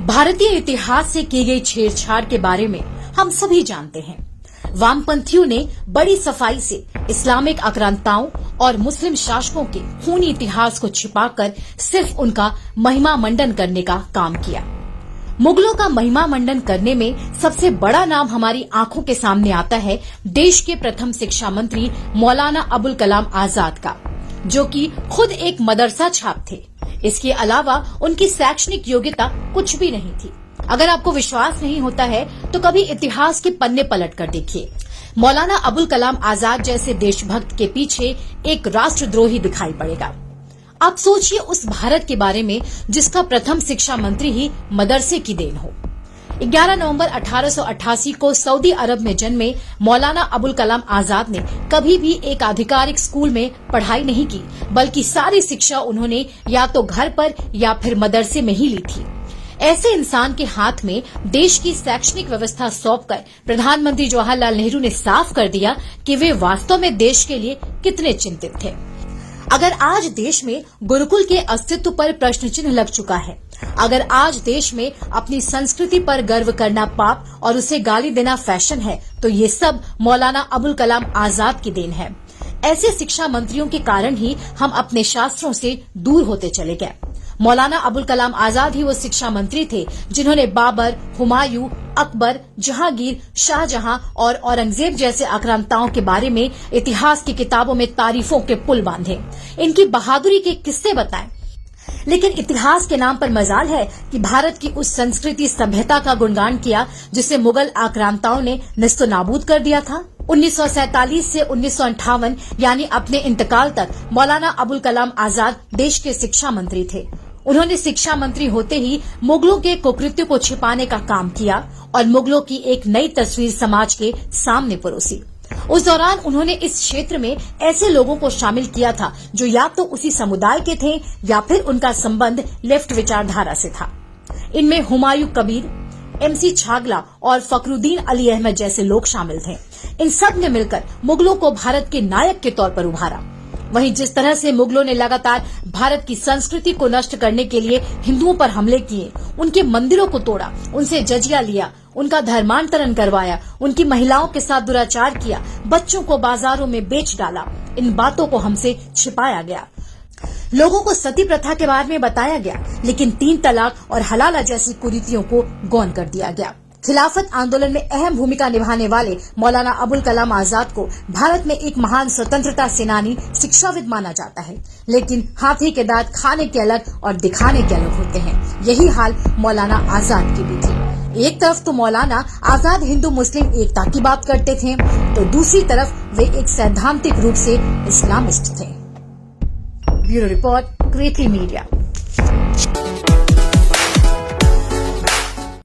भारतीय इतिहास से की गई छेड़छाड़ के बारे में हम सभी जानते हैं। वामपंथियों ने बड़ी सफाई से इस्लामिक आक्रांताओं और मुस्लिम शासकों के खूनी इतिहास को छिपाकर सिर्फ उनका महिमा मंडन करने का काम किया। मुगलों का महिमा मंडन करने में सबसे बड़ा नाम हमारी आंखों के सामने आता है देश के प्रथम शिक्षा मंत्री मौलाना अबुल कलाम आजाद का, जो कि खुद एक मदरसा छाप थे। इसके अलावा उनकी शैक्षणिक योग्यता कुछ भी नहीं थी। अगर आपको विश्वास नहीं होता है तो कभी इतिहास के पन्ने पलट कर देखिए। मौलाना अबुल कलाम आजाद जैसे देशभक्त के पीछे एक राष्ट्रद्रोही दिखाई पड़ेगा। आप सोचिए उस भारत के बारे में जिसका प्रथम शिक्षा मंत्री ही मदरसे की देन हो। 11 नवंबर 1888 को सऊदी अरब में जन्मे मौलाना अबुल कलाम आजाद ने कभी भी एक आधिकारिक स्कूल में पढ़ाई नहीं की, बल्कि सारी शिक्षा उन्होंने या तो घर पर या फिर मदरसे में ही ली थी। ऐसे इंसान के हाथ में देश की शैक्षणिक व्यवस्था सौंपकर प्रधानमंत्री जवाहरलाल नेहरू ने साफ कर दिया कि वे वास्तव में देश के लिए कितने चिंतित थे। अगर आज देश में गुरुकुल के अस्तित्व पर प्रश्न चिन्ह लग चुका है, अगर आज देश में अपनी संस्कृति पर गर्व करना पाप और उसे गाली देना फैशन है, तो ये सब मौलाना अबुल कलाम आजाद की देन है। ऐसे शिक्षा मंत्रियों के कारण ही हम अपने शास्त्रों से दूर होते चले गए। मौलाना अबुल कलाम आजाद ही वो शिक्षा मंत्री थे जिन्होंने बाबर, हुमायूं, अकबर, जहांगीर, शाहजहां और औरंगजेब जैसे आक्रांताओं के बारे में इतिहास की किताबों में तारीफों के पुल बांधे, इनकी बहादुरी के किस्से बताएं। लेकिन इतिहास के नाम पर मजाल है कि भारत की उस संस्कृति सभ्यता का गुणगान किया जिसे मुगल आक्रांताओं ने निस्तो नाबूद कर दिया था। 1947 से 1958 यानी अपने इंतकाल तक मौलाना अबुल कलाम आजाद देश के शिक्षा मंत्री थे। उन्होंने शिक्षा मंत्री होते ही मुगलों के कुकृत्यों को छिपाने का काम किया और मुगलों की एक नई तस्वीर समाज के सामने परोसी। उस दौरान उन्होंने इस क्षेत्र में ऐसे लोगों को शामिल किया था जो या तो उसी समुदाय के थे या फिर उनका संबंध लेफ्ट विचारधारा से था। इनमें हुमायूं कबीर, MC छागला और फखरुद्दीन अली अहमद जैसे लोग शामिल थे। इन सब ने मिलकर मुगलों को भारत के नायक के तौर पर उभारा। वहीं जिस तरह से मुगलों ने लगातार भारत की संस्कृति को नष्ट करने के लिए हिंदुओं पर हमले किए, उनके मंदिरों को तोड़ा, उनसे जजिया लिया, उनका धर्मांतरण करवाया, उनकी महिलाओं के साथ दुराचार किया, बच्चों को बाजारों में बेच डाला, इन बातों को हमसे छिपाया गया। लोगों को सती प्रथा के बारे में बताया गया, लेकिन 3 तलाक और हलाला जैसी कुरीतियों को गौन कर दिया गया। खिलाफत आंदोलन में अहम भूमिका निभाने वाले मौलाना अबुल कलाम आजाद को भारत में एक महान स्वतंत्रता सेनानी, शिक्षाविद माना जाता है। लेकिन हाथी के दांत खाने के अलग और दिखाने के अलग होते हैं। यही हाल मौलाना आजाद की भी थी। एक तरफ तो मौलाना आजाद हिंदू मुस्लिम एकता की बात करते थे, तो दूसरी तरफ वे एक सैद्धांतिक रूप से इस्लामिस्ट थे। Bureau report, creative media.